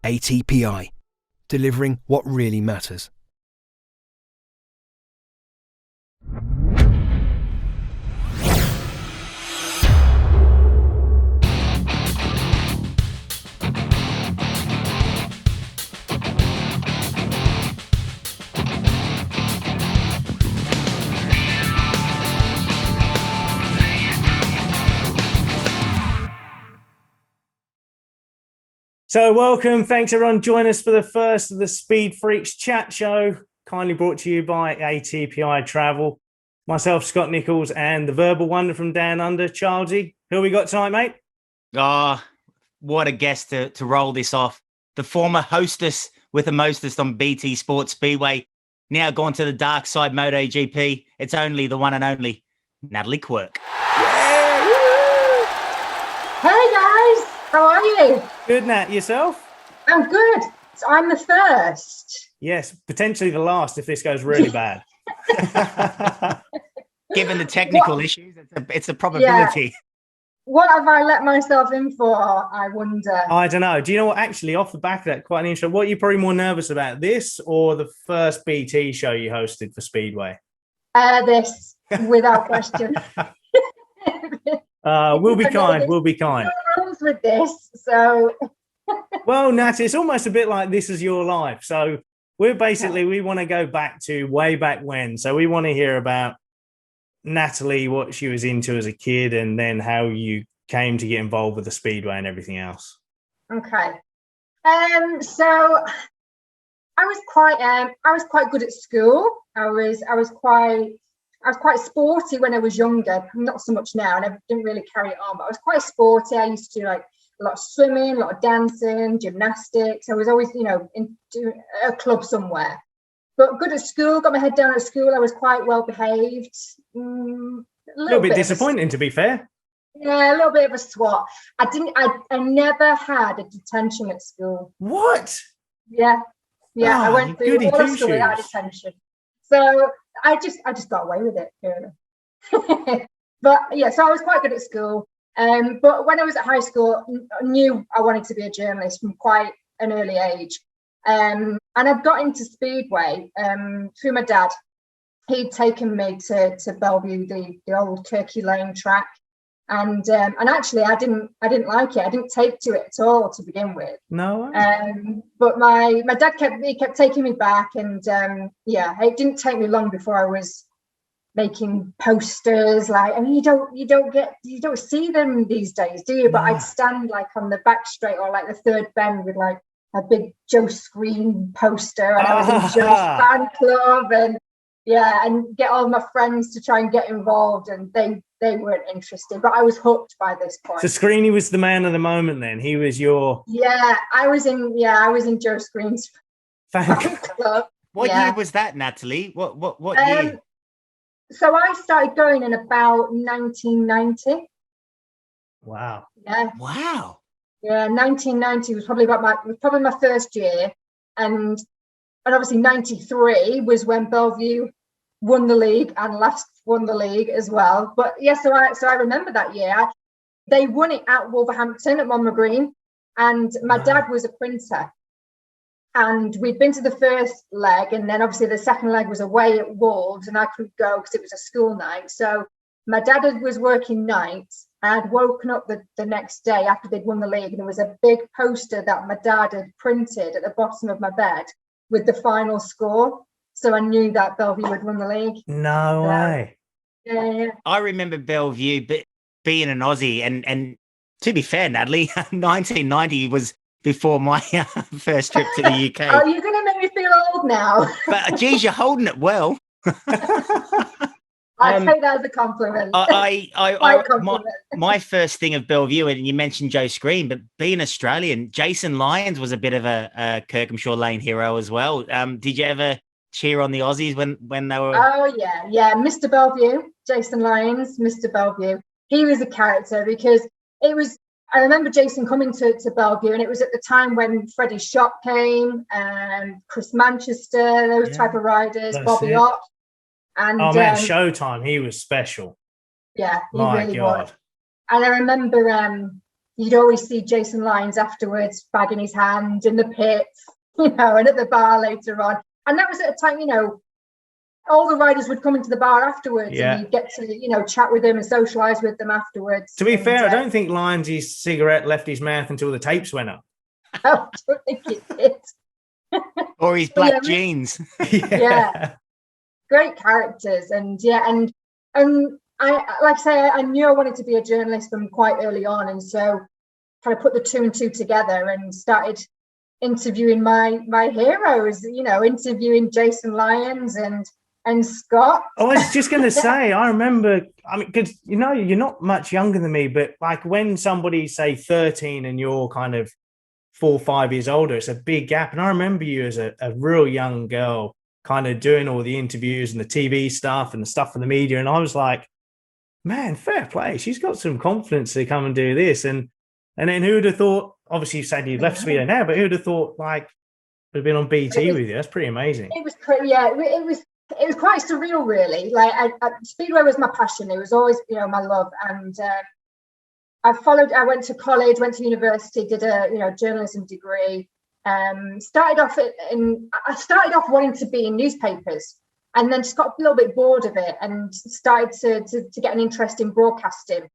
ATPI, delivering what really matters. So welcome. Thanks everyone. Join us for the first of the Speed Freaks chat show, kindly brought to you by ATPI Travel. Myself, Scott Nicholls, and the verbal wonder from Down Under, Childsy. Who we got tonight, mate? What a guest to roll this off. The former hostess with the mostest on BT Sports Speedway, now gone to the dark side MotoGP. It's only the one and only Natalie Quirk. Yeah! Hey guys! How are you? Good, Nat. Yourself? I'm good. So I'm the first. Yes, potentially the last if this goes really bad. Given the technical issues, it's a probability. Yeah. What have I let myself in for, I wonder? I don't know. Do you know what? Actually, off the back of that, quite an interesting. What are you probably more nervous about, this or the first BT show you hosted for Speedway? This, without question. We'll be kind. We'll be kind. No rules with this, so. Well, Nat, it's almost a bit like This Is Your Life. So we want to go back to way back when. So we want to hear about Natalie, what she was into as a kid, and then how you came to get involved with the Speedway and everything else. Okay. So I was quite good at school. I was quite sporty when I was younger. Not so much now, and I didn't really carry it on. But I was quite sporty. I used to do like a lot of swimming, a lot of dancing, gymnastics. I was always, into a club somewhere. But good at school. Got my head down at school. I was quite well behaved. A little bit disappointing, to be fair. Yeah, a little bit of a swat. I never had a detention at school. What? Yeah. I went through all of school without detention. So I just got away with it, really. But yeah, so I was quite good at school. But when I was at high school, I knew I wanted to be a journalist from quite an early age. And I got into Speedway through my dad. He'd taken me to Bellevue, the old Kirky Lane track. And actually I didn't like it. I didn't take to it at all to begin with. No. But my dad kept taking me back, and it didn't take me long before I was making posters. Like, I mean, you don't see them these days, do you? But I'd stand like on the back straight or like the third bend with like a big Joe Screen poster, and I was in Joe's fan club, and get all my friends to try and get involved, and they weren't interested, but I was hooked by this point. So Screeny was the man of the moment then. He was your... Yeah, I was in Joe Screen's fan club. What year was that, Natalie? What year? So I started going in about 1990. Wow. Yeah. Wow. Yeah, 1990 was probably my first year, and obviously 93 was when Bellevue won the league and last won the league as well. But yeah, so I remember that year. They won it at Wolverhampton at Monmouth Green, and my dad was a printer. And we'd been to the first leg, and then obviously the second leg was away at Wolves, and I couldn't go because it was a school night. So my dad was working nights. I had woken up the next day after they'd won the league, and there was a big poster that my dad had printed at the bottom of my bed with the final score. So I knew that Bellevue had won the league. No way. Yeah. I remember Bellevue being an Aussie, and to be fair, Natalie, 1990 was before my first trip to the UK. Oh, you're going to make me feel old now. But geez, you're holding it well. I take that as a compliment. My first thing of Bellevue, and you mentioned Joe Screen, but being Australian, Jason Lyons was a bit of a Kirkhamshire Lane hero as well. Did you ever cheer on the Aussies when they were? Oh yeah, Mr. Bellevue, Jason Lyons, Mr. Bellevue. He was a character because it was. I remember Jason coming to Bellevue, and it was at the time when Freddie Shop came, and Chris Manchester, those type of riders, Bobby Ott. And Showtime, he was special. Yeah, he really was. And I remember you'd always see Jason Lyons afterwards, bagging his hand in the pits, and at the bar later on. And that was at a time, all the riders would come into the bar afterwards, and you'd get to, chat with them and socialise with them afterwards. To be fair, I don't think Lyons' cigarette left his mouth until the tapes went up. I don't think it did. Or his black jeans. Yeah. Great characters. And I, like I say, I knew I wanted to be a journalist from quite early on. And so kind of put the two and two together and started interviewing my heroes, interviewing Jason Lyons and Scott. I was just going to say, I remember, because, you're not much younger than me, but like when somebody's, say, 13 and you're kind of 4 or 5 years older, it's a big gap. And I remember you as a real young girl kind of doing all the interviews and the TV stuff and the stuff for the media. And I was like, man, fair play. She's got some confidence to come and do this. And then who would have thought, obviously you said you left Speedo now, but who would have thought like would have been on BT with you? That's pretty amazing. It was it was quite surreal, really. Like Speedway was my passion. It was always, my love. And I went to college, went to university, did a, journalism degree. Started off wanting to be in newspapers, and then just got a little bit bored of it and started to get an interest in broadcasting.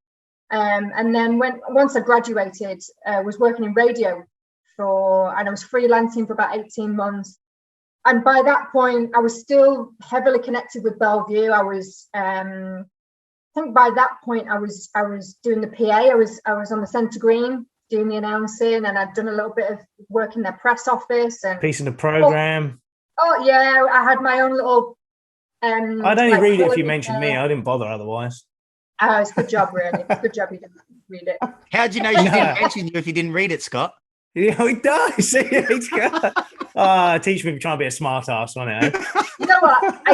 And then once I graduated, was working in radio and I was freelancing for about 18 months. And by that point, I was still heavily connected with Bellevue. I was, I think by that point, I was doing the PA. I was on the centre green doing the announcing, and I'd done a little bit of work in their press office and piece of the programme. Oh yeah, I had my own little. I'd only read it if you mentioned me. I didn't bother otherwise. It's a good job, really. Good job you didn't read it. How do you know she didn't mention you if you didn't read it, Scott? Yeah, he does. Teach me to try and be a smart ass on it. You know what? I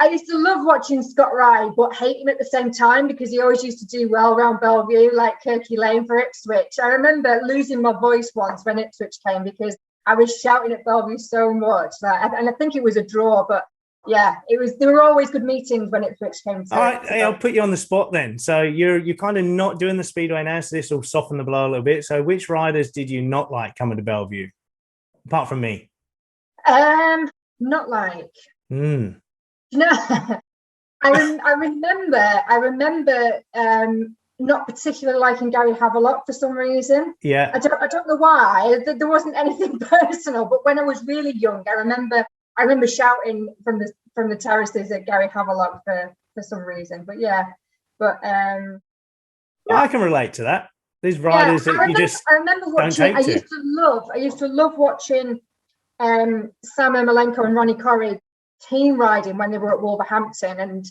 used to love watching Scott ride, but hate him at the same time because he always used to do well around Bellevue, like Kirky Lane for Ipswich. I remember losing my voice once when Ipswich came because I was shouting at Bellevue so much. And I think it was a draw, but yeah, it was. There were always good meetings when Ipswich came to. All right, hey, I'll put you on the spot then. So you're kind of not doing the Speedway now, so this will soften the blow a little bit. So which riders did you not like coming to Bellevue, apart from me? Not like. No, I remember not particularly liking Gary Havelock for some reason. Yeah, I don't know why. There wasn't anything personal, but when I was really young, I remember shouting from the terraces at Gary Havelock for some reason. But I can relate to that. These riders that you just I remember watching. I used to love watching Sam Ermolenko and Ronnie Corrie team riding when they were at Wolverhampton, and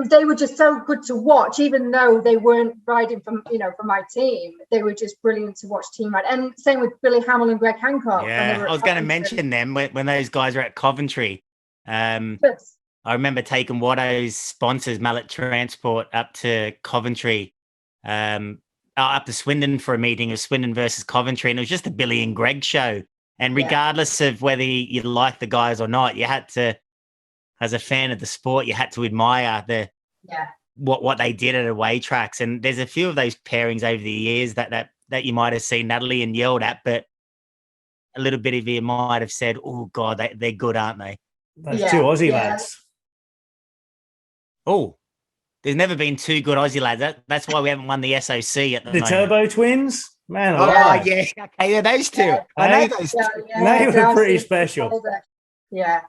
they were just so good to watch, even though they weren't riding from my team. They were just brilliant to watch team ride. And same with Billy Hamill and Greg Hancock. Yeah, I was going to mention them when those guys were at Coventry. I remember taking Watto's sponsors, Mallet Transport, up to Coventry, up to Swindon for a meeting of Swindon versus Coventry, and it was just a Billy and Greg show. And regardless of whether you like the guys or not, you had to, as a fan of the sport, you had to admire what they did at away tracks. And there's a few of those pairings over the years that you might have seen Natalie and yelled at, but a little bit of you might have said, "Oh God, they're good, aren't they?" Those two Aussie lads. Oh, there's never been two good Aussie lads. That's why we haven't won the SOC at the moment. Turbo Twins. Man, okay, yeah, those two. Yeah. I know those two. They were pretty special. Yeah.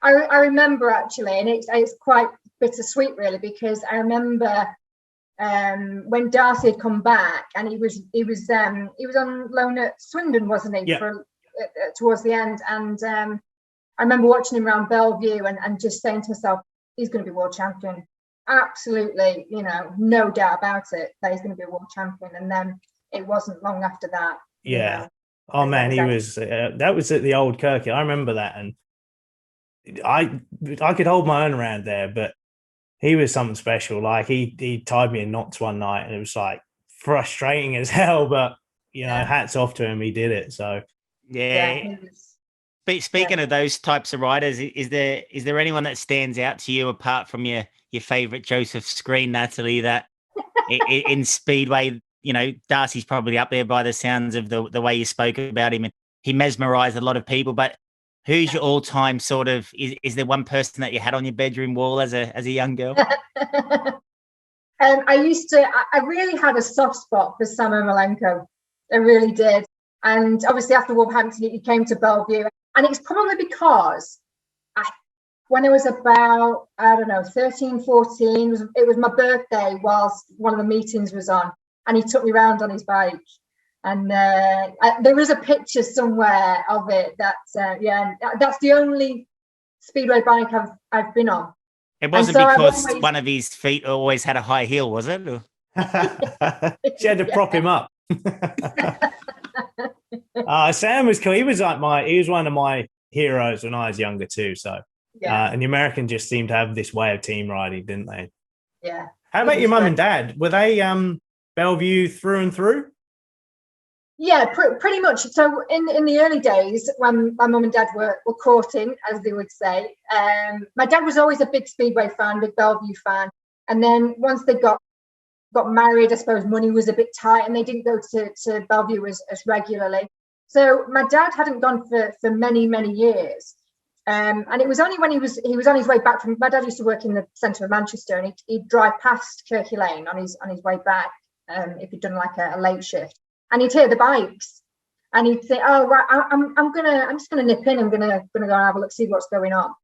I remember actually, and it's quite bittersweet really, because I remember when Darcy had come back, and he was on loan at Swindon, wasn't he? Yeah. Towards the end, and I remember watching him around Bellevue and just saying to myself, he's going to be world champion. Absolutely, no doubt about it that he's going to be a world champion. And then it wasn't long after that. Yeah. Oh man, he was. That was at the old Kirky. I remember that, and I could hold my own around there, but he was something special. Like he tied me in knots one night, and it was like frustrating as hell. But hats off to him, he did it. So Speaking of those types of riders, is there anyone that stands out to you apart from your favourite Joseph Screen, Natalie, that in Speedway Darcy's probably up there by the sounds of the way you spoke about him, and he mesmerized a lot of people. But who's your all-time sort of? Is there one person that you had on your bedroom wall as a young girl? I really had a soft spot for Sam Ermolenko. I really did. And obviously after Wolverhampton, he came to Bellevue. And it's probably because when I was about, 13, 14, it was my birthday whilst one of the meetings was on. And he took me around on his bike. And there is a picture somewhere of it. That's the only speedway bike I've been on. It wasn't because one of his feet always had a high heel, was it? She had to prop him up. Sam was cool. He was one of my heroes when I was younger too. So, and the Americans just seemed to have this way of team riding, didn't they? Yeah. How about your mum and dad? Were they Bellevue through and through? Yeah, pretty much. So in the early days when my mum and dad were courting, as they would say, my dad was always a big Speedway fan, big Bellevue fan. And then once they got married, I suppose money was a bit tight and they didn't go to Bellevue as regularly. So my dad hadn't gone for many, many years. And it was only when he was on his way back from, my dad used to work in the centre of Manchester, and he'd drive past Kirky Lane on his way back if he'd done like a late shift. And he'd hear the bikes, and he'd say, "Oh, right, I'm just gonna nip in. I'm gonna go and have a look, see what's going on."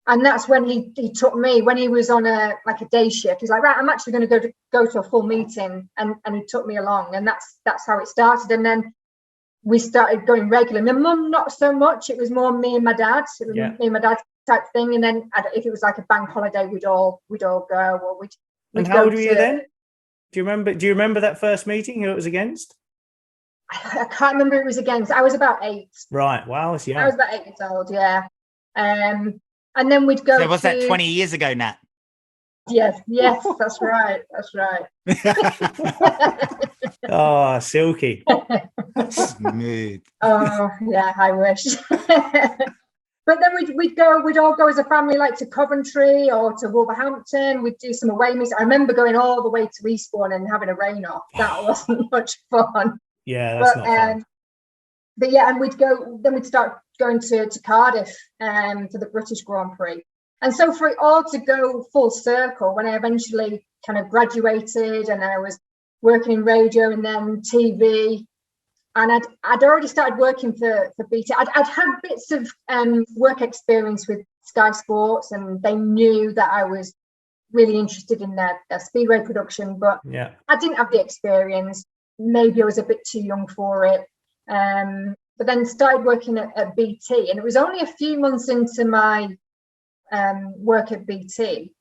And that's when he took me when he was on a day shift. He's like, "Right, I'm actually going to go to a full meeting," and he took me along, and that's how it started. And then we started going regularly. My mum, not so much. It was more me and my dad. It was me and my dad type thing. And then if it was like a bank holiday, we'd all go. Or we'd and how old were you then? Do you remember that first meeting? Who it was against? I can't remember who it was against. I was about 8. Right. Wow. Yeah. I was about 8 years old. Yeah. And then we'd go. So was that 20 years ago, Nat? Yes, that's right. That's right. Oh, silky. Smooth. Oh, yeah, I wish. But then we'd all go as a family, like to Coventry or to Wolverhampton. We'd do some away meets. I remember going all the way to Eastbourne and having a rain off. That wasn't much fun. Yeah, that's not fun. But yeah, and we'd start going to Cardiff for the British Grand Prix. And so for it all to go full circle, when I eventually kind of graduated and I was working in radio and then TV, and I'd already started working for BT. I'd had bits of work experience with Sky Sports, and they knew that I was really interested in their speedway production, but I didn't have the experience. Maybe I was a bit too young for it. But then started working at BT, and it was only a few months into my work at BT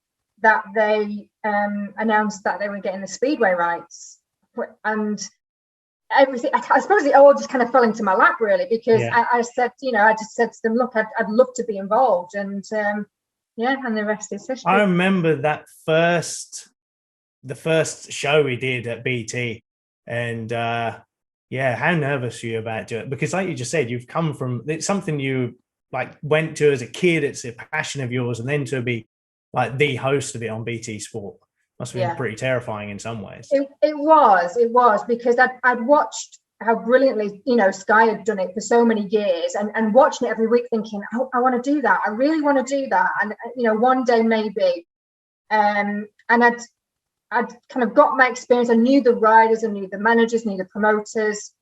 that they announced that they were getting the speedway rights, and everything. I suppose it all just kind of fell into my lap, really, because I said, I just said to them, look, I'd love to be involved, and and the rest is history. I remember the first show we did at BT, and how nervous were you about doing it? Because like you just said, you've come from, it's something you went to as a kid, it's a passion of yours, and then to be like the host of it on BT Sport must have been pretty terrifying in some ways. It was because I'd watched how brilliantly Sky had done it for so many years, and watching it every week thinking, I want to do that, I really want to do that, and one day maybe, and I'd kind of got my experience. I knew the riders, I knew the managers, knew the promoters.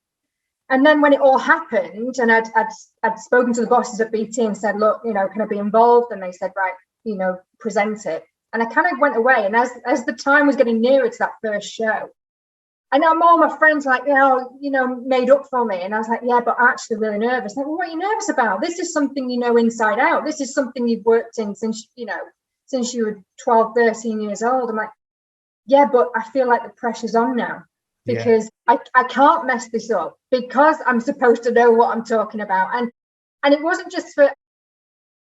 And then when it all happened, and I'd spoken to the bosses at BT and said, look, can I be involved? And they said, right, present it. And I kind of went away. And as the time was getting nearer to that first show, and all my friends made up for me. And I was like, yeah, but I'm actually really nervous. Like, well, what are you nervous about? This is something you know inside out. This is something you've worked in since you were 12, 13 years old. I'm like, yeah, but I feel like the pressure's on now. Because I can't mess this up, because I'm supposed to know what I'm talking about. And it wasn't just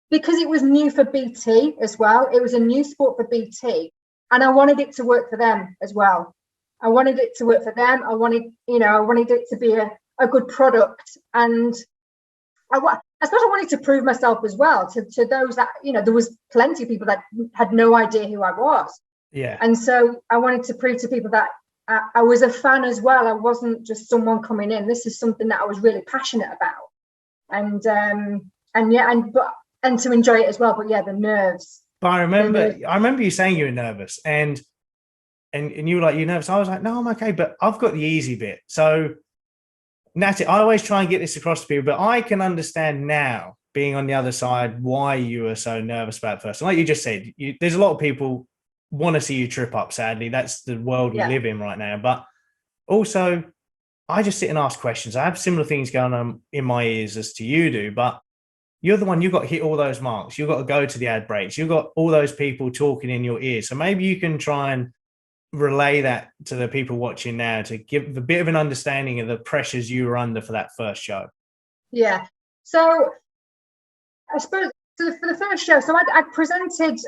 because it was new for BT as well. It was a new sport for BT, and I wanted it to work for them as well. I wanted it to work for them. I wanted it to be a good product. And I suppose I wanted to prove myself as well to those that, there was plenty of people that had no idea who I was. Yeah. And so I wanted to prove to people that I was a fan as well. I wasn't just someone coming in. This is something that I was really passionate about, and to enjoy it as well. But yeah, the nerves. But I remember you saying you were nervous, and you were like, "You're nervous." I was like, "No, I'm okay." But I've got the easy bit. So, Natty, I always try and get this across to people, but I can understand now, being on the other side, why you were so nervous about it first. And like you just said, there's a lot of people want to see you trip up. Sadly, that's the world we live in right now. But also, I just sit and ask questions. I have similar things going on in my ears as to you do, but you're the one, you've got to hit all those marks. You've got to go to the ad breaks. You've got all those people talking in your ear. So maybe you can try and relay that to the people watching now to give a bit of an understanding of the pressures you were under for that first show. Yeah. So I suppose for the first show, so I presented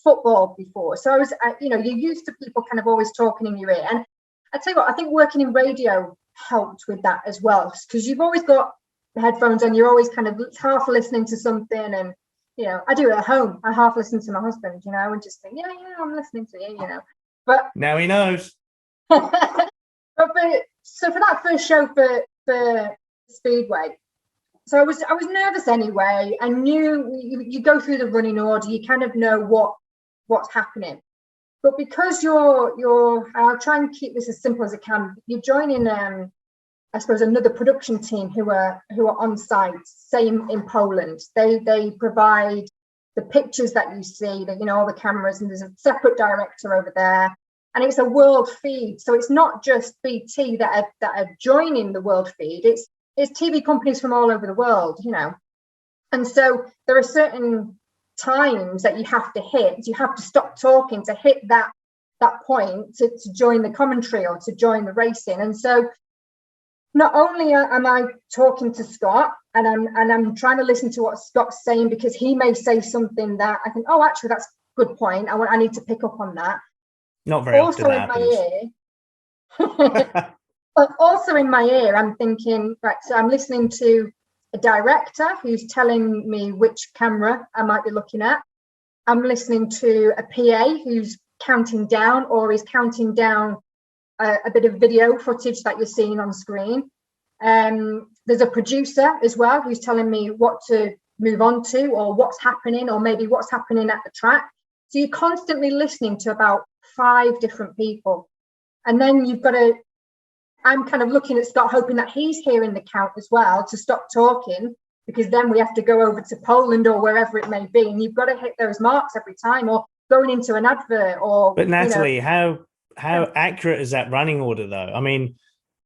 football before. So I was, you're used to people kind of always talking in your ear. And I tell you what, I think working in radio helped with that as well, because you've always got headphones on, you're always kind of half listening to something. And, I do it at home. I half listen to my husband, and just think, yeah, I'm listening to you, But now he knows. so for that first show for Speedway, so I was nervous anyway. I knew you go through the running order, you kind of know what's happening. But because I'll try and keep this as simple as I can. You're joining, I suppose, another production team who are on site, same in Poland. They provide the pictures that you see, all the cameras, and there's a separate director over there. And it's a world feed. So it's not just BT that are joining the world feed. It's TV companies from all over the world, And so there are certain times that you have to hit. You have to stop talking to hit that point to join the commentary or to join the racing. And so not only am I talking to Scott and I'm trying to listen to what Scott's saying, because he may say something that I think, oh, actually, that's a good point. I need to pick up on that. Not very also often in my ear. But also in my ear, I'm thinking, right, so I'm listening to a director who's telling me which camera I might be looking at. I'm listening to a PA who's counting down, or is counting down a bit of video footage that you're seeing on screen. There's a producer as well who's telling me what to move on to, or what's happening, or maybe what's happening at the track. So you're constantly listening to about 5 different people. And then I'm kind of looking at Scott, hoping that he's hearing the count as well, to stop talking, because then we have to go over to Poland or wherever it may be. And you've got to hit those marks every time, or going into an advert, or. But Natalie, how accurate is that running order though? I mean,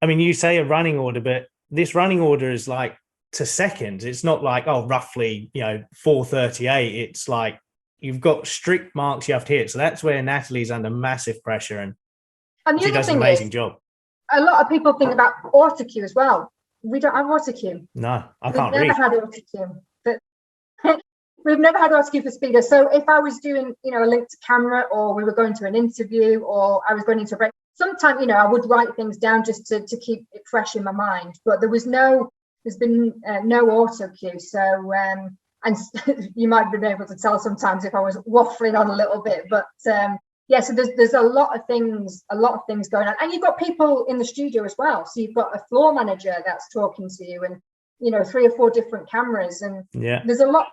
you say a running order, but this running order is like to seconds. It's not like, roughly, 4:38. It's like you've got strict marks you have to hit. So that's where Natalie's under massive pressure, and she does an amazing job. A lot of people think about autocue as well. We don't have autocue. No, I can't read. We've never had autocue, but we've never had autocue for speeders. So if I was doing, a link to camera, or we were going to an interview, or I was going into a break, sometimes, I would write things down just to keep it fresh in my mind. But there's been no autocue. So, and you might have been able to tell sometimes if I was waffling on a little bit, but yeah, so there's a lot of things going on, and you've got people in the studio as well. So you've got a floor manager that's talking to you, and 3 or 4 different cameras, and there's a lot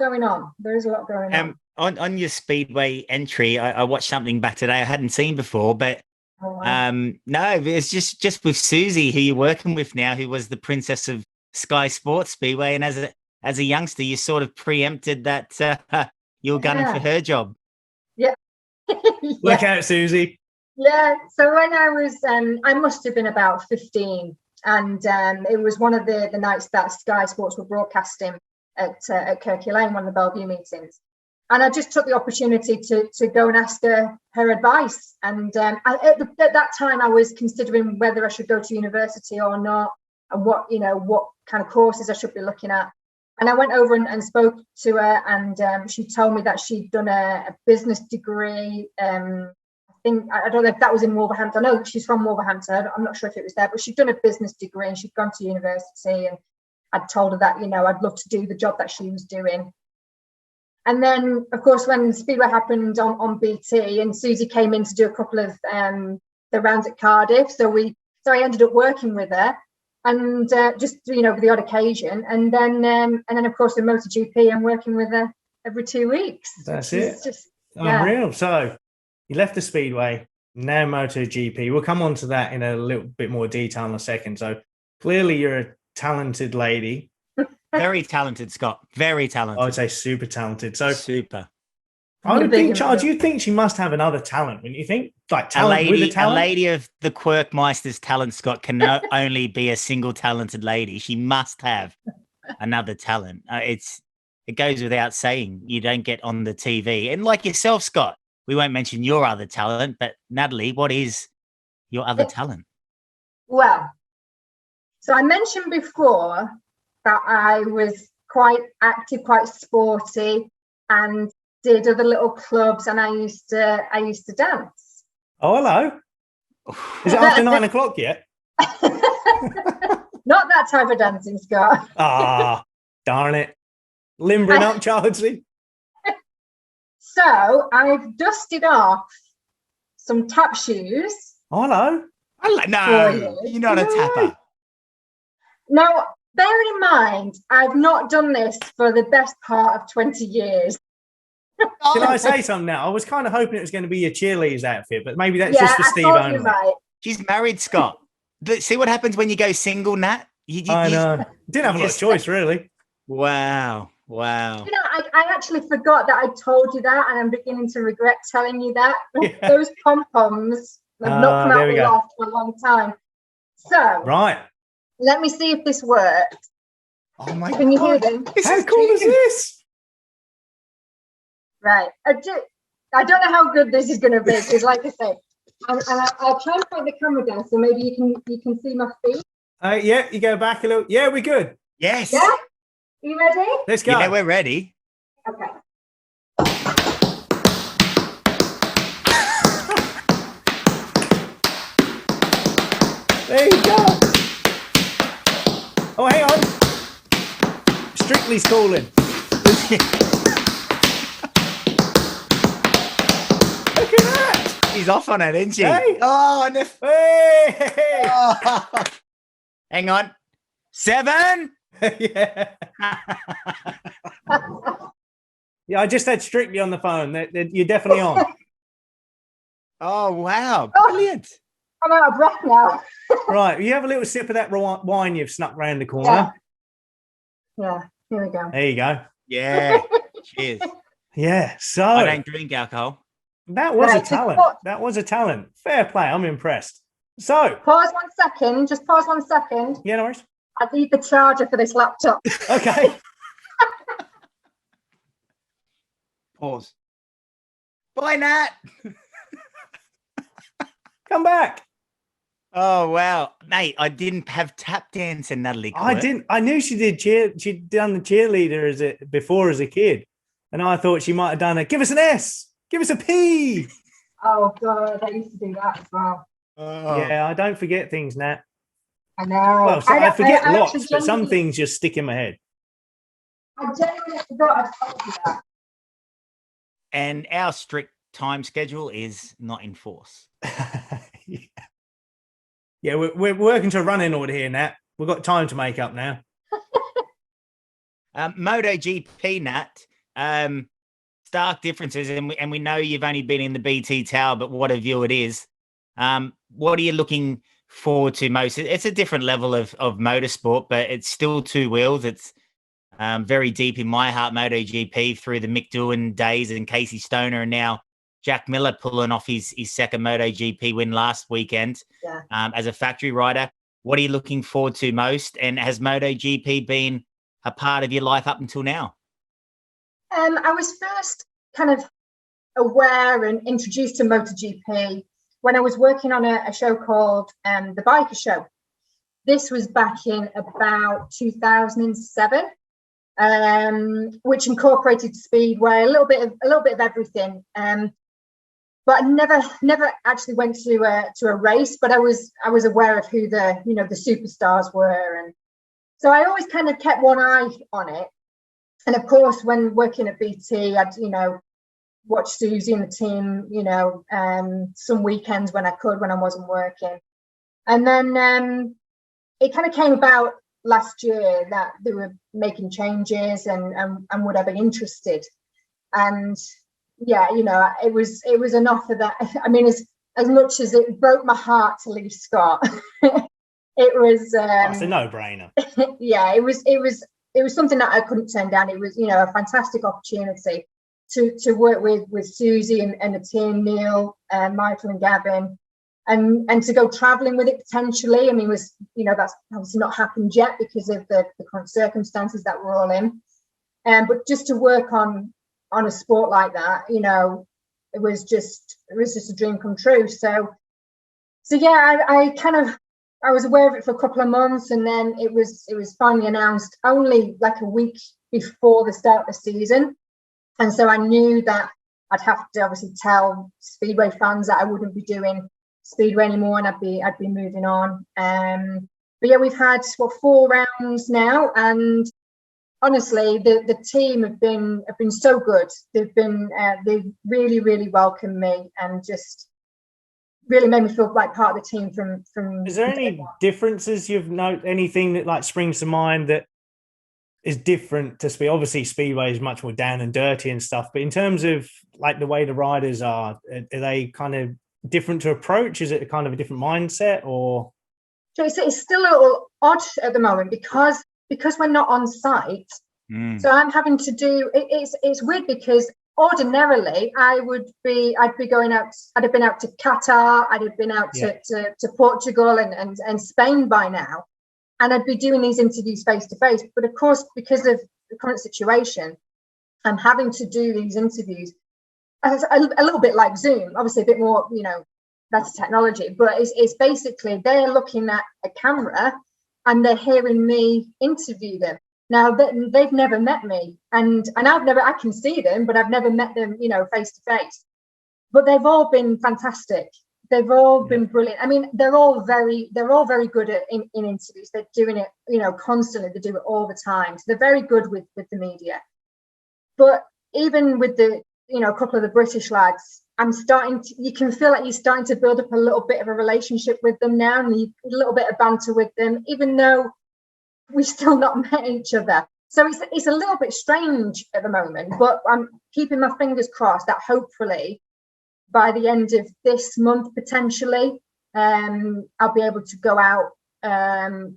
going on. There is a lot going on. On your Speedway entry, I watched something back today I hadn't seen before, but no, it's just with Susie, who you're working with now, who was the princess of Sky Sports Speedway, and as a youngster, you sort of preempted that you were gunning for her job. Yeah. Look out, Susie. Yeah. So when I was, I must have been about 15, and it was one of the nights that Sky Sports were broadcasting at Kirky Lane, one of the Bellevue meetings. And I just took the opportunity to go and ask her advice. And at that time, I was considering whether I should go to university or not, and what kind of courses I should be looking at. And I went over and spoke to her, and she told me that she'd done a business degree. I don't know if that was in Wolverhampton. I know she's from Wolverhampton. I'm not sure if it was there, but she'd done a business degree and she'd gone to university. And I'd told her that, I'd love to do the job that she was doing. And then, of course, when Speedway happened on BT, and Susie came in to do a couple of the rounds at Cardiff. So I ended up working with her, and just for the odd occasion, and then of course in MotoGP, I'm working with her every 2 weeks. That's it. Just unreal. So you left the Speedway, now MotoGP. We'll come on to that in a little bit more detail in a second. So clearly you're a talented lady. Very talented, Scott. Very talented. I would say super talented. So super. I would think, Charles, you'd think she must have another talent, wouldn't you think? Like talent with a talent? A lady of the Quirkmeister's talent, Scott, can only be a single talented lady. She must have another talent. It goes without saying. You don't get on the TV. And like yourself, Scott, we won't mention your other talent, but Natalie, what is your other talent? Well, so I mentioned before that I was quite active, quite sporty, and did other little clubs, and I used to dance. Oh, hello. Is it after 9 o'clock yet? Not that type of dancing, Scott. Ah, darn it. Limbering up, Childsy. So I've dusted off some tap shoes. Oh, hello. No, you're not a tapper. Now, bear in mind, I've not done this for the best part of 20 years. Can I say something now? I was kind of hoping it was going to be your cheerleaders outfit, but maybe that's just for Steve only. Right. She's married, Scott. See what happens when you go single, Nat? I know. Didn't have a lot of choice, really. Wow. I actually forgot that I told you that, and I'm beginning to regret telling you that. Yeah. Those pom-poms have not come out of the loft for a long time. So, right. Let me see if this works. Oh my Can you hear them? How cool is this? Right. I don't know how good this is going to be, because like I said, and I'll try and point the camera down so maybe you can see my feet. Yeah, you go back a little. Yeah, we're good. Yes. Yeah? You ready? Let's go. Yeah, we're ready. Okay. There you go. Oh, hang on. Strictly's calling. Look at that. She's off on it, isn't she? Hey. Oh, Hey. oh. Hang on. 7. Yeah. Yeah, I just had Strictly on the phone. You're definitely on. Oh, wow. Brilliant. I'm out of breath now. Right, you have a little sip of that wine you've snuck round the corner. Yeah, here we go. There you go. Yeah. Cheers. Yeah, so I don't drink alcohol. that was a talent. That was a talent. Fair play. I'm impressed. So Pause 1 second. Just pause 1 second. yeah, no worries. I need the charger for this laptop. Okay. Pause. Bye, Nat. Come back. Oh, wow. Mate, I didn't have tap dance in Natalie Quirk. I didn't. I knew she did she'd done the cheerleader before as a kid. And I thought she might have done a give us an S, give us a P. Oh, God, I used to do that as well. Oh. Yeah, I don't forget things, Nat. I know. Well, so I forget I lots, actually but some genuinely- things just stick in my head. I genuinely forgot I told you that. And our strict time schedule is not in force. Yeah, we're working to a running order here, Nat. We've got time to make up now. MotoGP, Nat, stark differences, and we know you've only been in the BT Tower, but what a view it is. What are you looking forward to most? It's a different level of motorsport, but it's still two wheels. It's very deep in my heart, MotoGP, through the Mick Doohan days and Casey Stoner, and now Jack Miller pulling off his second MotoGP win last weekend as a factory rider. What are you looking forward to most? And has MotoGP been a part of your life up until now? I was first kind of aware and introduced to MotoGP when I was working on a show called The Biker Show. This was back in about 2007, which incorporated speedway, a little bit of everything. But I never actually went to a race, but I was aware of who the superstars were, and so I always kind of kept one eye on it. And of course, when working at BT, watch Susie and the team, you know, some weekends when I could, when I wasn't working. And then it kind of came about last year that they were making changes and would I be interested? And yeah, you know, it was an offer that, I mean, as much as it broke my heart to leave Scott, it was it's a no-brainer. Yeah, it was something that I couldn't turn down. It was, you know, a fantastic opportunity to work with Susie and the team, Neil, Michael and Gavin, and to go traveling with it potentially. I mean, that's obviously not happened yet because of the current circumstances that we're all in. But just to work on a sport like that, you know, it was just a dream come true. So yeah, I was aware of it for a couple of months, and then it was finally announced only like a week before the start of the season. And so I knew that I'd have to obviously tell Speedway fans that I wouldn't be doing Speedway anymore, and I'd be moving on. But yeah, we've had 4 rounds now, and honestly, the team have been so good. They've really, really welcomed me and just really made me feel like part of the team from Is there any differences you've noted, anything that like springs to mind that is different to Speed? Obviously Speedway is much more down and dirty and stuff, but in terms of like the way the riders are they kind of different to approach? Is it a kind of a different mindset, or? So it's still a little odd at the moment because we're not on site. So I'm having to do it's weird because ordinarily I'd be going out. I'd have been out to Qatar, I'd have been out to Portugal and Spain by now, and I'd be doing these interviews face to face. But of course, because of the current situation, I'm having to do these interviews a little bit like Zoom, obviously a bit more, you know, better technology, but it's basically they're looking at a camera and they're hearing me interview them. Now they've never met me, and I can see them, but I've never met them, you know, face to face. But they've all been fantastic. They've all been brilliant. I mean, they're all very good in interviews. They're doing it, you know, constantly. They do it all the time. So they're very good with the media. But even with the, you know, a couple of the British lads, you can feel like you're starting to build up a little bit of a relationship with them now, and a little bit of banter with them, even though we've still not met each other. So it's a little bit strange at the moment, but I'm keeping my fingers crossed that hopefully by the end of this month, potentially, I'll be able to go out to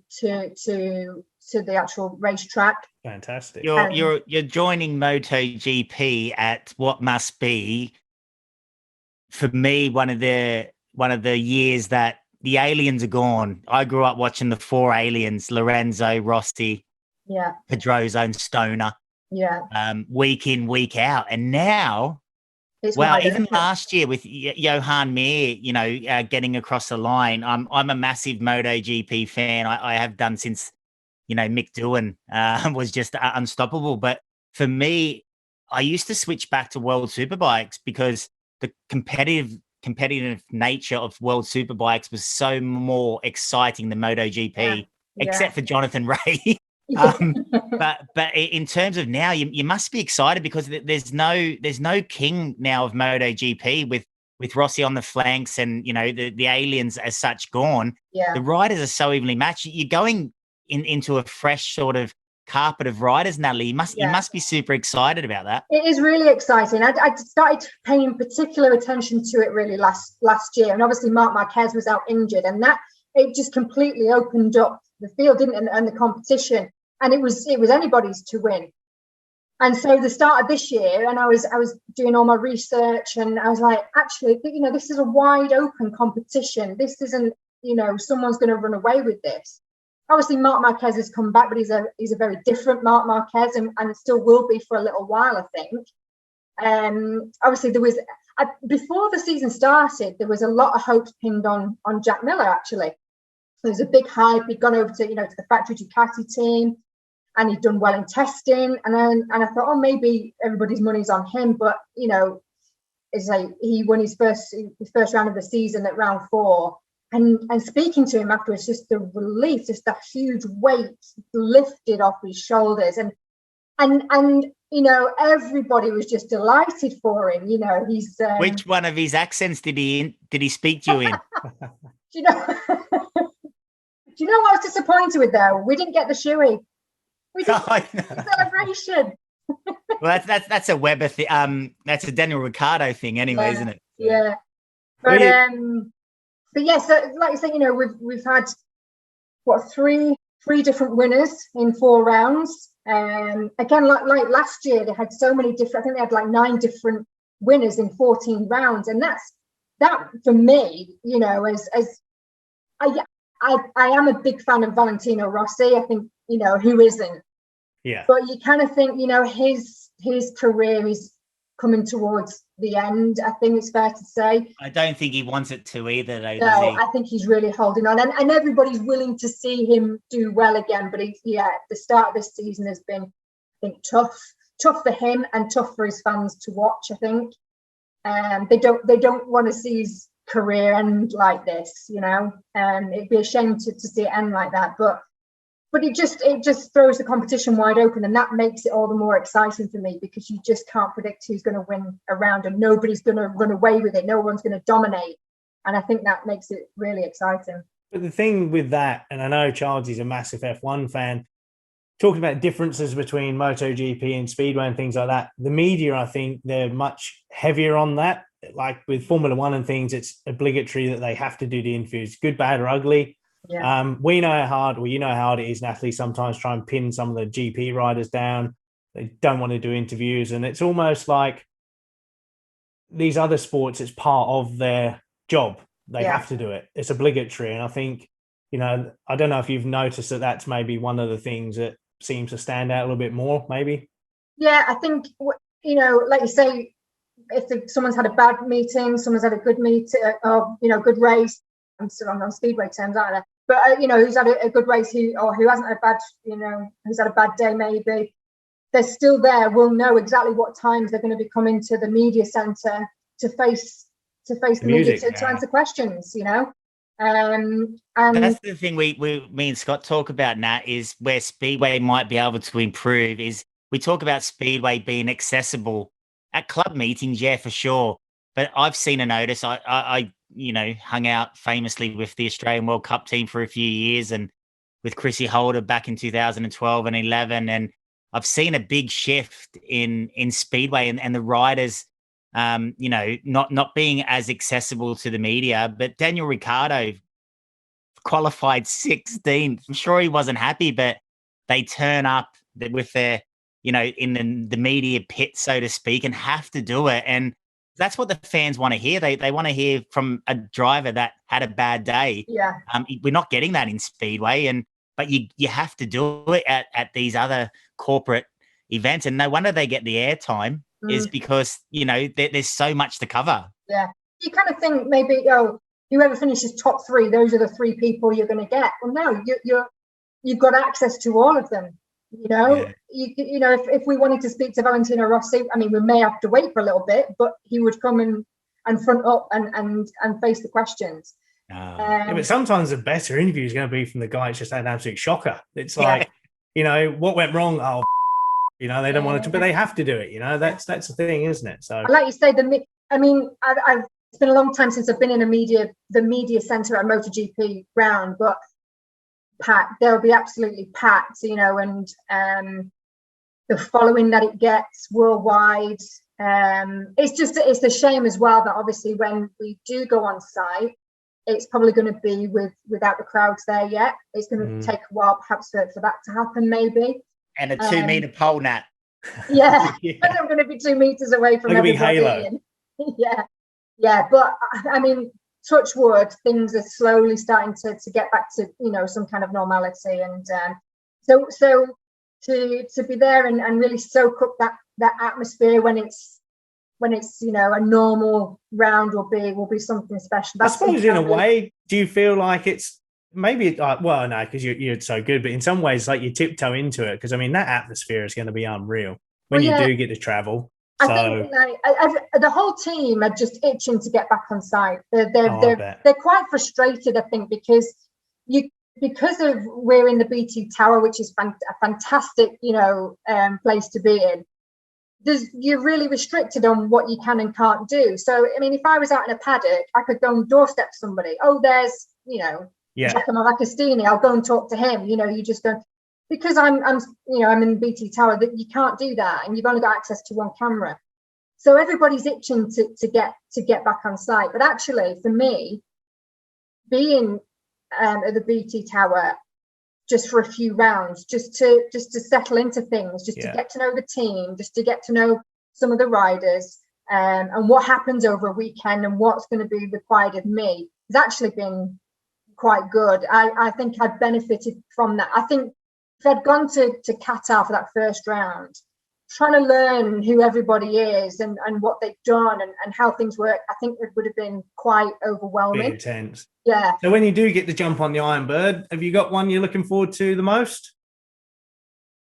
the actual racetrack. Fantastic. You're joining MotoGP at what must be, for me, one of the years that the aliens are gone. I grew up watching the 4 aliens: Lorenzo, Rossi, Pedrosa, and Stoner. Week in, week out, and now, even last year with Johan Mir, you know, getting across the line. I'm a massive MotoGP fan. I have done since, you know, Mick Doohan was just unstoppable. But for me, I used to switch back to World Superbikes because the competitive nature of World Superbikes was so more exciting than MotoGP, except for Jonathan Ray. But in terms of now, you must be excited because there's no king now of MotoGP with Rossi on the flanks and, you know, the aliens as such gone. The riders are so evenly matched. You're going into a fresh sort of carpet of riders, Natalie. You must be super excited about that. It is really exciting. I started paying particular attention to it really last year, and obviously Marc Marquez was out injured, and that it just completely opened up the field, didn't it, and the competition, and it was anybody's to win. And so the start of this year, and I was doing all my research, and I was like, actually, you know, this is a wide open competition. This isn't, you know, someone's going to run away with this. Obviously, Marc Marquez has come back, but he's a very different Marc Marquez, and still will be for a little while, I think. Obviously, there was before the season started, there was a lot of hopes pinned on Jack Miller. Actually, there was a big hype. He'd gone over to the factory Ducati team, and he'd done well in testing. And I thought, oh, maybe everybody's money's on him, but you know, it's like he won his first round of the season at round 4. And speaking to him afterwards, just the relief, just that huge weight lifted off his shoulders. And and you know, everybody was just delighted for him. You know, he's Which one of his accents did he speak to you in? do you know? Do you know what I was disappointed with though? We didn't get the shoey. We didn't get the celebration. Well, that's a Weber thing. That's a Daniel Ricciardo thing, anyway, isn't it? Yeah, but yeah. So, like you say, you know, we've had what three different winners in 4 rounds. Again, like last year, they had so many different. I think they had like 9 different winners in 14 rounds, and that for me, you know, as I am a big fan of Valentino Rossi. I think, you know, who isn't? Yeah. But you kind of think, you know, his career is coming towards the end. I think it's fair to say. I don't think he wants it to either, though. No, Does he? I think he's really holding on, and everybody's willing to see him do well again. But the start of this season has been, I think, tough for him and tough for his fans to watch. I think, they don't want to see his career end like this, you know. It'd be a shame to see it end like that, but it just throws the competition wide open, and that makes it all the more exciting for me, because you just can't predict who's going to win a round, and nobody's going to run away with it. No one's going to dominate, and I think that makes it really exciting. But the thing with that, and I know Childsy's a massive F1 fan, talking about differences between MotoGP and Speedway and things like that, the media, I think they're much heavier on that. Like with Formula One and things, it's obligatory that they have to do the interviews, good, bad, or ugly. Yeah. We know how hard, well, you know how hard it is, Natalie, sometimes try and pin some of the GP riders down. They don't want to do interviews. And it's almost like these other sports, it's part of their job. They have to do it. It's obligatory. And I think, you know, I don't know if you've noticed that that's maybe one of the things that seems to stand out a little bit more, maybe. Yeah, I think, you know, like you say, if someone's had a bad meeting, someone's had a good meeting, or, you know, good race. I'm still on Speedway terms, aren't I? But, you know, who's had a good race, who hasn't had a bad, you know, who's had a bad day maybe, they're still there, will know exactly what times they're going to be coming to the media centre to face the media to answer questions, you know. And that's the thing me and Scott talk about, Nat, is where Speedway might be able to improve is we talk about Speedway being accessible at club meetings, yeah, for sure. But I've seen a notice. I you know, hung out famously with the Australian World Cup team for a few years and with Chrissy Holder back in 2012 and 11. And I've seen a big shift in Speedway and the riders, you know, not being as accessible to the media. But Daniel Ricciardo qualified 16th. I'm sure he wasn't happy, but they turn up with their, you know, in the media pit, so to speak, and have to do it. And that's what the fans want to hear. They want to hear from a driver that had a bad day. Yeah. We're not getting that in Speedway, but you have to do it at these other corporate events. And no wonder they get the airtime is because, you know, there's so much to cover. Yeah. You kind of think maybe, whoever finishes top 3, those are the 3 people you're going to get. Well, no, you've got access to all of them. You know, you know, if we wanted to speak to Valentino Rossi, I mean, we may have to wait for a little bit, but he would come and front up and face the questions. But sometimes the better interview is going to be from the guy that's just had an absolute shocker. It's like, you know, what went wrong? Oh, you know, they don't want to, but they have to do it. You know, that's the thing, isn't it? So, like you say, I mean, it's been a long time since I've been in the media centre at a MotoGP round, but packed. They'll be absolutely packed, you know, and the following that it gets worldwide. It's a shame as well that obviously when we do go on site, it's probably going to be without the crowds there yet. It's going to take a while perhaps for that to happen, maybe. And a 2-meter pole, Nat. Yeah, I'm going to be 2 meters away from everybody. Halo. Yeah, but I mean, touch wood, things are slowly starting to get back to, you know, some kind of normality, and so to be there and really soak up that atmosphere when it's you know a normal round will be something special. I suppose in a way, do you feel like it's maybe well, no, because you're so good, but in some ways like you tiptoe into it, because I mean that atmosphere is going to be unreal when you do get to travel. I think the whole team are just itching to get back on site. They're quite frustrated, I think, because because of we're in the BT Tower, which is a fantastic, place to be in. You're really restricted on what you can and can't do. So, I mean, if I was out in a paddock, I could go and doorstep somebody. Oh, there's, Giacomo Lacastini. I'll go and talk to him. You just go, because I'm in BT Tower, that you can't do that, and you've only got access to one camera. So everybody's itching to get back on site. But actually, for me, being at the BT Tower just for a few rounds, just to settle into things, just to get to know the team, just to get to know some of the riders, and what happens over a weekend and what's going to be required of me has actually been quite good. I think I've benefited from that. I think if I'd gone to Qatar for that first round, trying to learn who everybody is and what they've done and how things work, I think it would have been quite overwhelming. Bit intense. Yeah. So when you do get to jump on the Iron Bird, have you got one you're looking forward to the most?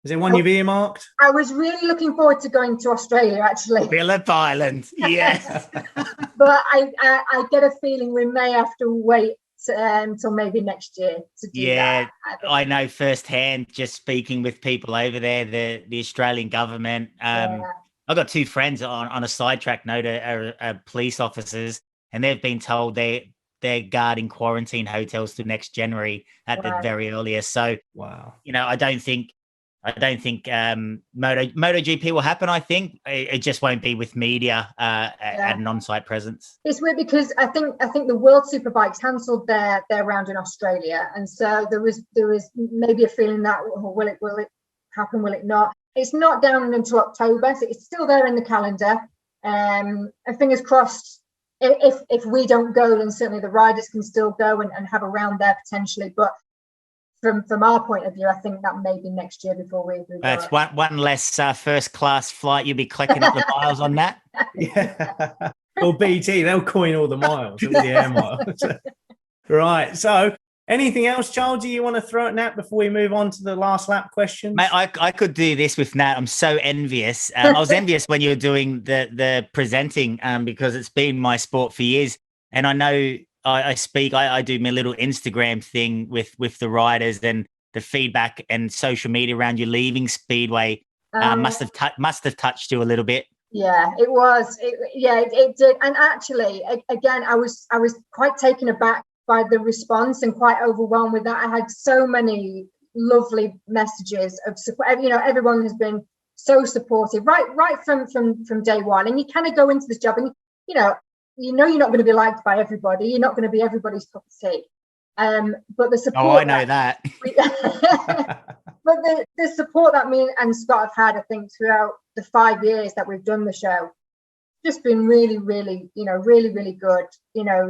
Is there one you've earmarked? I was really looking forward to going to Australia, actually. Phillip Island, yes. But I get a feeling we may have to wait until maybe next year to do that. I know firsthand, just speaking with people over there, the Australian government. I've got two friends on a sidetrack note are police officers, and they've been told they're guarding quarantine hotels till next January at the very earliest. So, wow, I don't think MotoGP will happen. I think it just won't be with media at an on-site presence. It's weird because I think the World Superbikes cancelled their round in Australia, and so there was maybe a feeling that will it happen? Will it not? It's not down until October, so it's still there in the calendar. And fingers crossed. If we don't go, then certainly the riders can still go and have a round there potentially. But from our point of view, I think that may be next year before we go. That's one less first class flight. You'll be collecting up the miles on that. Yeah. Well, BT, they'll coin all the miles, all the air miles. Right. So anything else, Childsy, you want to throw at Nat before we move on to the last lap questions? Mate, I could do this with Nat. I'm so envious. I was envious when you were doing the presenting because it's been my sport for years. And I know I do my little Instagram thing with the riders, and the feedback and social media around you leaving Speedway must have touched you a little bit. Yeah, it was. It did. And actually, again, I was quite taken aback by the response and quite overwhelmed with that. I had so many lovely messages of support. Everyone has been so supportive right from day one. And you kind of go into this job and you're not going to be liked by everybody. You're not going to be everybody's cup of tea. But the support. Oh, I know that. But the support that me and Scott have had, I think, throughout the 5 years that we've done the show, just been really, really, really, really good.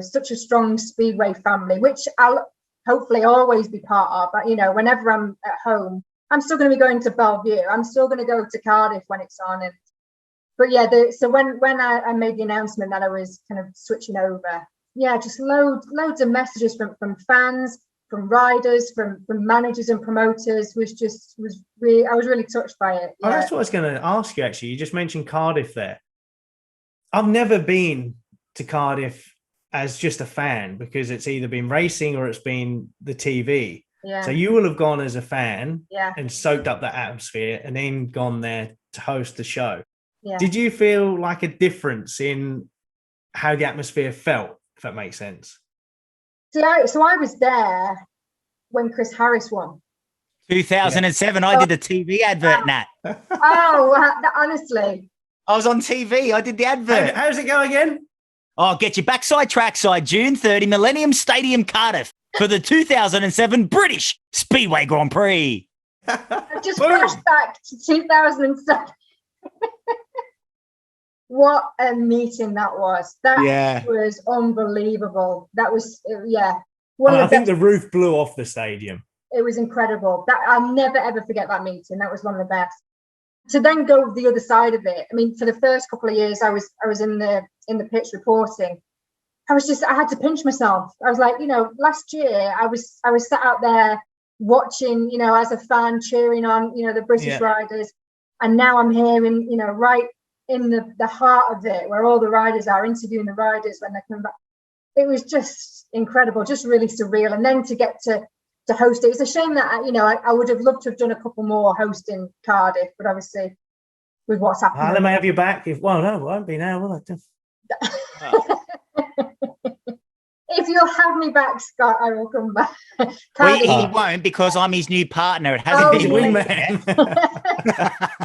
Such a strong Speedway family, which I'll hopefully always be part of. But whenever I'm at home, I'm still going to be going to Bellevue. I'm still going to go to Cardiff when it's on. But yeah, so when I made the announcement that I was kind of switching over, just loads of messages from fans, from riders, from managers and promoters. I was really touched by it. Yeah. Oh, that's what I was going to ask you, actually. You just mentioned Cardiff there. I've never been to Cardiff as just a fan because it's either been racing or it's been the TV. Yeah. So you will have gone as a fan and soaked up that atmosphere and then gone there to host the show. Yeah. Did you feel like a difference in how the atmosphere felt, if that makes sense? So I was there when Chris Harris won. 2007, I did a TV advert, Nat. Honestly. I was on TV. I did the advert. How's it go again? Oh, get your backside trackside, June 30, Millennium Stadium, Cardiff, for the 2007 British Speedway Grand Prix. I just flashed back to 2007. What a meeting that was. That was unbelievable. That was, I think the roof blew off the stadium. It was incredible. I'll never, ever forget that meeting. That was one of the best. To then go the other side of it, I mean, for the first couple of years I was in the pits reporting. I had to pinch myself. I was like, last year I was sat out there watching, as a fan, cheering on, the British riders. And now I'm here right in the heart of it, where all the riders are, interviewing the riders when they're coming back. It was just incredible, just really surreal. And then to get to to host it. It's a shame that I would have loved to have done a couple more hosting Cardiff, but obviously with what's happening. They may have you back. No, it won't be now, will it? If you'll have me back, Scott, I will come back. He won't, because I'm his new partner. It hasn't been wingman.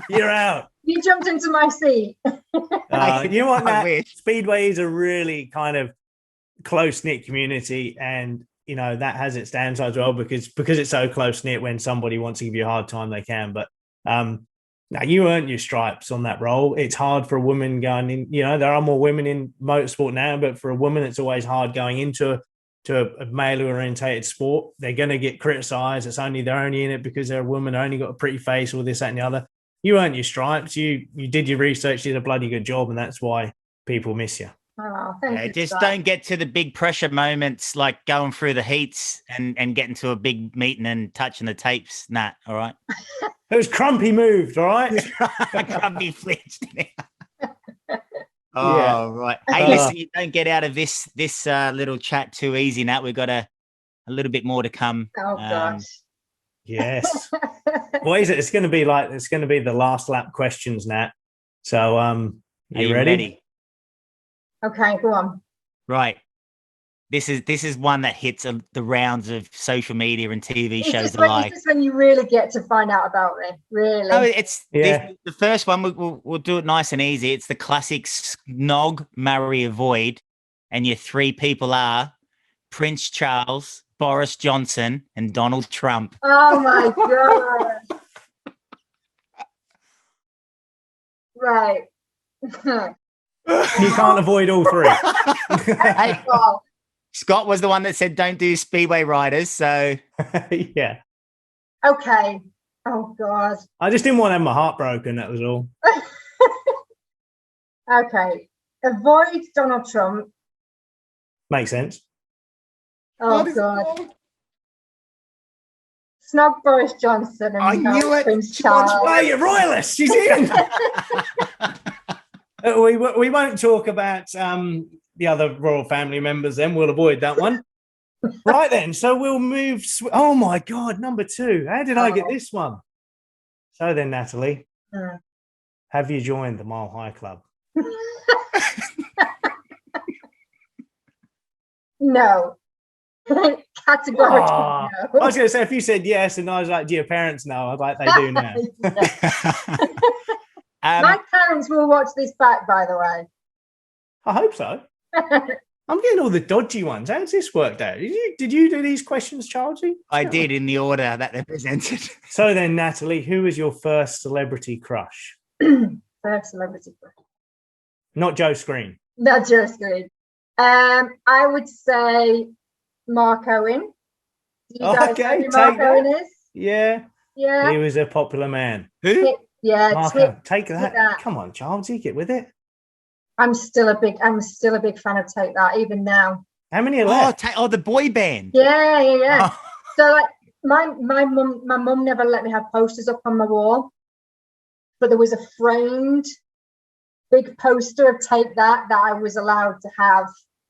You're out. You jumped into my seat. You know what, Nat? Speedway is a really kind of close-knit community, and that has its downsides as well, because it's so close-knit. When somebody wants to give you a hard time, they can. But now you earned your stripes on that role. It's hard for a woman going in. There are more women in motorsport now, but for a woman, it's always hard going into a male-orientated sport. They're going to get criticised. They're only in it because they're a woman. They're only got a pretty face, or this, that, and the other. You earned your stripes. You did your research. Did a bloody good job, and that's why people miss you. Oh, thank you. Just don't get to the big pressure moments, like going through the heats and getting to a big meeting and touching the tapes. Nat, all right? It was Crumpy moved, all right? Crumpy flinched. Right. Hey, listen, you don't get out of this little chat too easy, Nat. We've got a little bit more to come. Oh, gosh. Yes. What is it? It's going to be the last lap questions, Nat. So, are you ready? Okay, go on. Right. This is one that hits the rounds of social media and TV shows alike. This is when you really get to find out about me, really. No, it's the first one. We'll do it nice and easy. It's the classic snog, marry, avoid, and your three people are Prince Charles, Boris Johnson, and Donald Trump. Oh my god! Right. You can't avoid all three. Hey, Scott was the one that said don't do Speedway riders, so yeah. Okay. Oh god. I just didn't want to have my heart broken, that was all. Avoid Donald Trump. Makes sense. Oh god. Snog Boris Johnson and I knew it. Prince She wants Charles. to play a royalist. She's in. We won't talk about the other royal family members then. We'll avoid that one. Right then, so we'll move. Oh my God, number 2. How did I get this one? So then, Natalie, have you joined the Mile High Club? No. Categorically no. I was going to say, if you said yes and I was like, do your parents know? I was like, they do now. My parents will watch this back, by the way. I hope so. I'm getting all the dodgy ones. How's this worked out? Did you do these questions, Childsy? I did, in the order that they're presented. So then, Natalie, who was your first celebrity crush? First celebrity crush. Not Joe Screen. Not Joe Screen. I would say Mark Owen. Do you guys know who Mark Owen is? Yeah. Yeah. He was a popular man. Who? Yeah. Mark, take that. Come on, Childsy, get with it. I'm still a big fan of Take That, even now. How many are left? The boy band. Yeah. So like my mum never let me have posters up on my wall, but there was a framed big poster of Take That I was allowed to have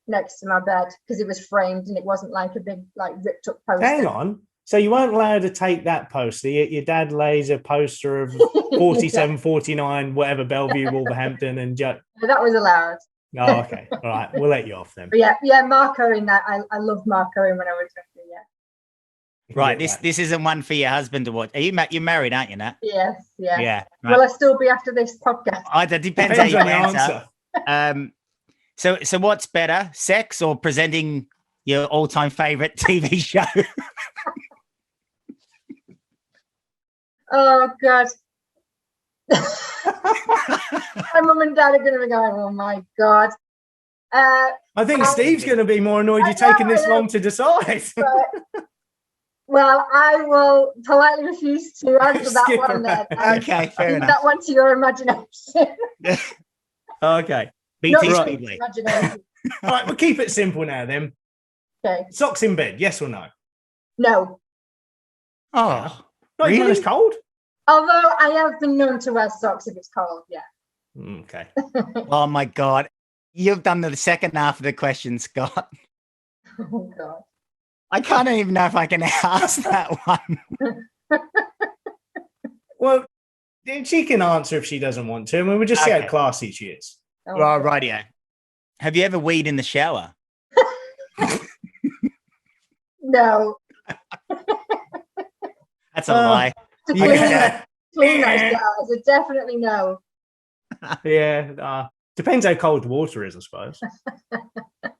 next to my bed because it was framed and it wasn't like a big ripped up poster. Hang on. So you weren't allowed to take that poster. Your dad lays a poster of 47, 49, whatever, Bellevue, Wolverhampton, and that was allowed. Oh, okay. All right. We'll let you off then. But yeah, Mark Owen. I loved Mark Owen when I was younger. Yeah. Right. This isn't one for your husband to watch. You're married, aren't you, Nat? Yes. Yeah. Yeah. Right. Will I still be after this podcast? That depends how you answer. So what's better, sex or presenting your all-time favorite TV show? Oh God. My mum and dad are going to be going, oh my God. I think Steve's going to be more annoyed you're taking this long to decide. Well, I will politely refuse to answer that one then. Okay, fair enough. That one to your imagination. Okay. BT Speedway. All right, we'll keep it simple now then. Okay. Socks in bed, yes or no? No. Oh, not really? even when it's cold? Although I have been known to wear socks if it's cold, yeah. Okay. Oh my God. You've done the second half of the question, Scott. Oh God. I can't even know if I can ask that one. Well, she can answer if she doesn't want to, and we'll just see how Okay. classy she is. Oh, Well, rightio. Have you ever weed in the shower? no. That's a lie. To Yeah. clean that shower, so definitely no. Yeah. Depends how cold the water is, I suppose.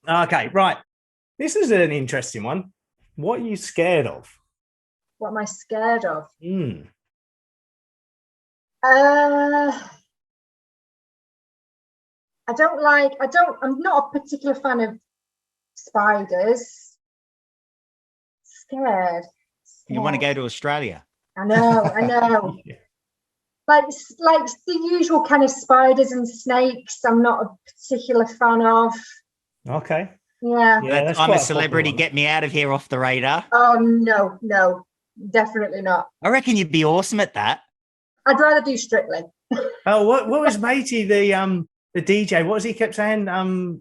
Okay, right. This is an interesting one. What are you scared of? What am I scared of? Hmm. I'm not a particular fan of spiders. Scared. You want to go to Australia? I know. Yeah. Like the usual kind of spiders and snakes, I'm not a particular fan of. Okay. Yeah. Yeah, that's I'm quite a a celebrity. popular one. Get me out of here off the radar. Oh no, definitely not. I reckon you'd be awesome at that. I'd rather do Strictly. Oh, what was Matey, the DJ? What was he kept saying?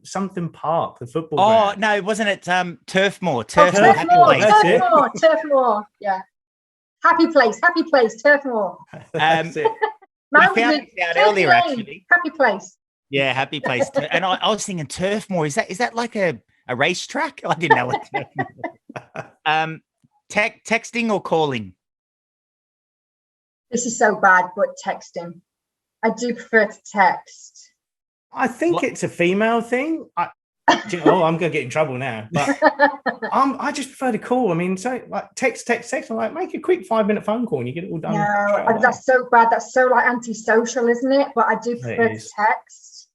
Something Park, the football. Oh, ground. no, wasn't it Turfmore? Turf Turfmore. Moor, Happy Place. that's it. Turfmore. Yeah. Happy place, Turfmore. That's it. We Mountain found View, this out Turkey earlier, Lane, actually. Happy place. Yeah, Happy Place. And I was thinking Turfmore. Is that like a racetrack? I didn't know what Turfmore. Texting or calling? This is so bad, but texting. I do prefer to text. I think it's a female thing. I'm going to get in trouble now. But I just prefer to call. I mean, so like text. I'm like, make a quick 5-minute phone call and you get it all done. No, that's so bad. That's so like antisocial, isn't it? But I do prefer to is. text.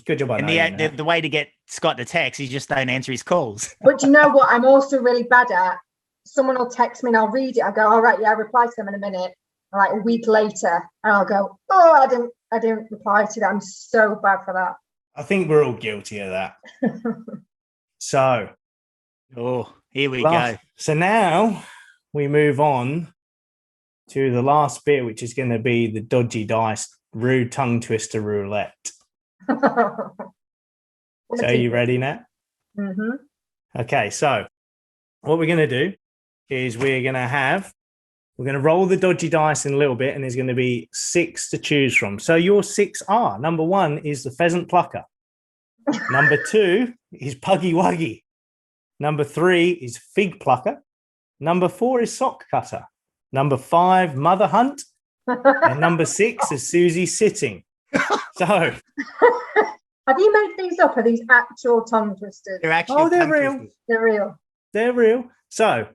Good job. And the way to get Scott to text is just don't answer his calls. But you know what? I'm also really bad at. Someone will text me and I'll read it. I go, all right, yeah, I'll reply to them in a minute. And like a week later, and I'll go, oh, I didn't reply to that. I'm so bad for that. I think we're all guilty of that. So, Here we go. So now we move on to the last bit, which is going to be the dodgy dice, rude tongue twister roulette. So, are you ready, Nat? Mm-hmm. Okay, so what we're going to do is we're going to roll the dodgy dice in a little bit, and there's going to be 6 to choose from. So your 6 are: number 1 is the pheasant plucker. Number 2 is puggy wuggy. Number 3 is fig plucker. Number 4 is sock cutter. Number 5, mother hunt. And number 6 is Susie sitting. So, have you made these up? Are these actual tongue twisters? They're actually they're real. twisters. They're real. They're real. So,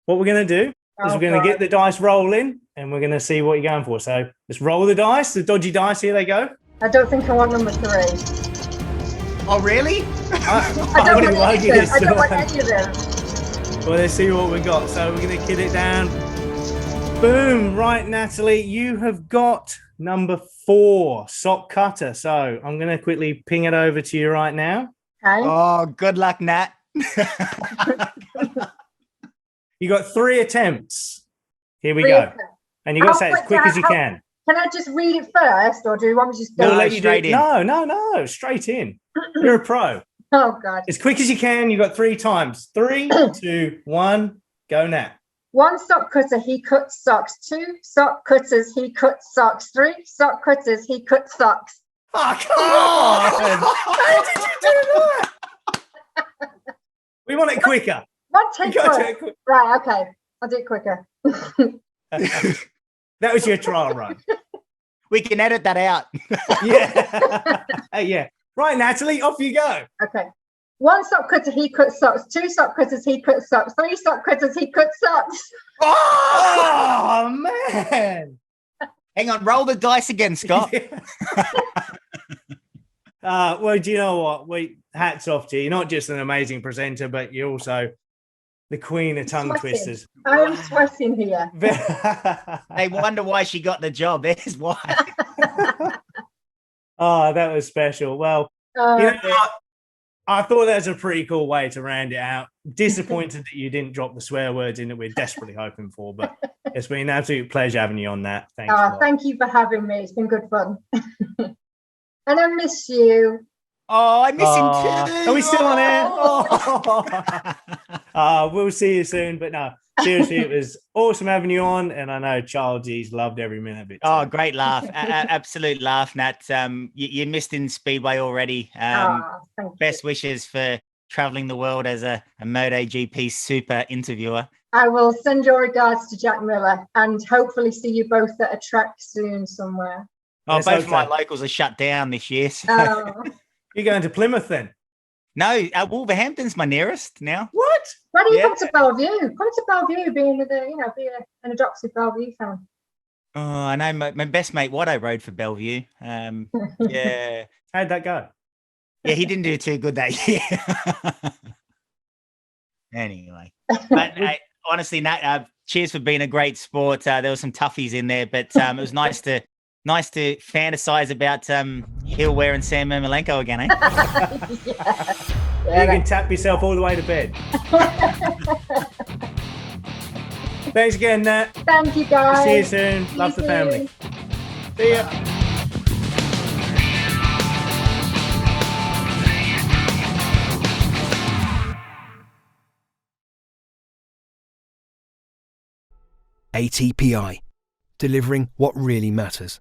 what we're going to do is we're going to get the dice rolling, and we're going to see what you're going for. So, let's roll the dice, the dodgy dice. Here they go. I don't think I want number 3. Oh, really? I don't want any of them. Well, let's see what we got. So we're going to kid it down. Boom. Right, Natalie, you have got number 4, sock cutter. So I'm going to quickly ping it over to you right now. Okay. Oh, good luck, Nat. You got 3 attempts. Here we go. And you got to say it as quick as you can. Can I just read it first, or do you want me to just go? We'll let you straight in. No, straight in. You're a pro. Oh, God. As quick as you can. You got 3 times. 3, 2, 1, go, Nat. 1 sock cutter, he cuts socks. 2 sock cutters, he cuts socks. 3 sock cutters, he cuts socks. Oh, come on! How did you do that? We want it quicker. One You take gotta one. do it quick. Right, okay. I'll do it quicker. That was your trial run. We can edit that out. Yeah. Yeah. Right, Natalie, off you go. Okay. 1 sock cutter, he cuts socks. 2 sock cutters, he cuts socks. 3 sock cutters, he cuts socks. Oh, man. Hang on, roll the dice again, Scott. Well, do you know what? Hats off to you. You're not just an amazing presenter, but you're also the queen of tongue Sweating. twisters. I am sweating here. They wonder why she got the job. There's why. Oh, that was special. Well, you know what? I thought that was a pretty cool way to round it out. Disappointed that you didn't drop the swear words in that we're desperately hoping for, but it's been an absolute pleasure having you on that. Thanks. Thank you for having me. It's been good fun. And I miss you. Oh, I miss him too. Are we still on air? Oh. We'll see you soon. But no, seriously, it was awesome having you on. And I know Childsy's loved every minute of it. Oh, too. great laugh. Absolute laugh, Nat. You missed in Speedway already. Thank you. Best wishes for traveling the world as a MotoGP super interviewer. I will send your regards to Jack Miller and hopefully see you both at a track soon somewhere. Oh, Let's both hope of my so. locals are shut down this year. So. Oh. You're going to Plymouth then? No, Wolverhampton's my nearest now. What? Why don't you Yeah. come to Bellevue? Come to Bellevue, being an adopted Bellevue fan. Oh, I know my best mate Watto rode for Bellevue. Yeah. How'd that go? Yeah, he didn't do too good that year. Anyway, but honestly, Nat, cheers for being a great sport. There were some toughies in there, but it was nice to fantasize about Hill and Sam Ermolenko again, eh? Yeah, You can tap yourself all the way to bed. Thanks again, Nat. thank you, guys. See you soon. Love the family. See ya. ATPI, delivering what really matters.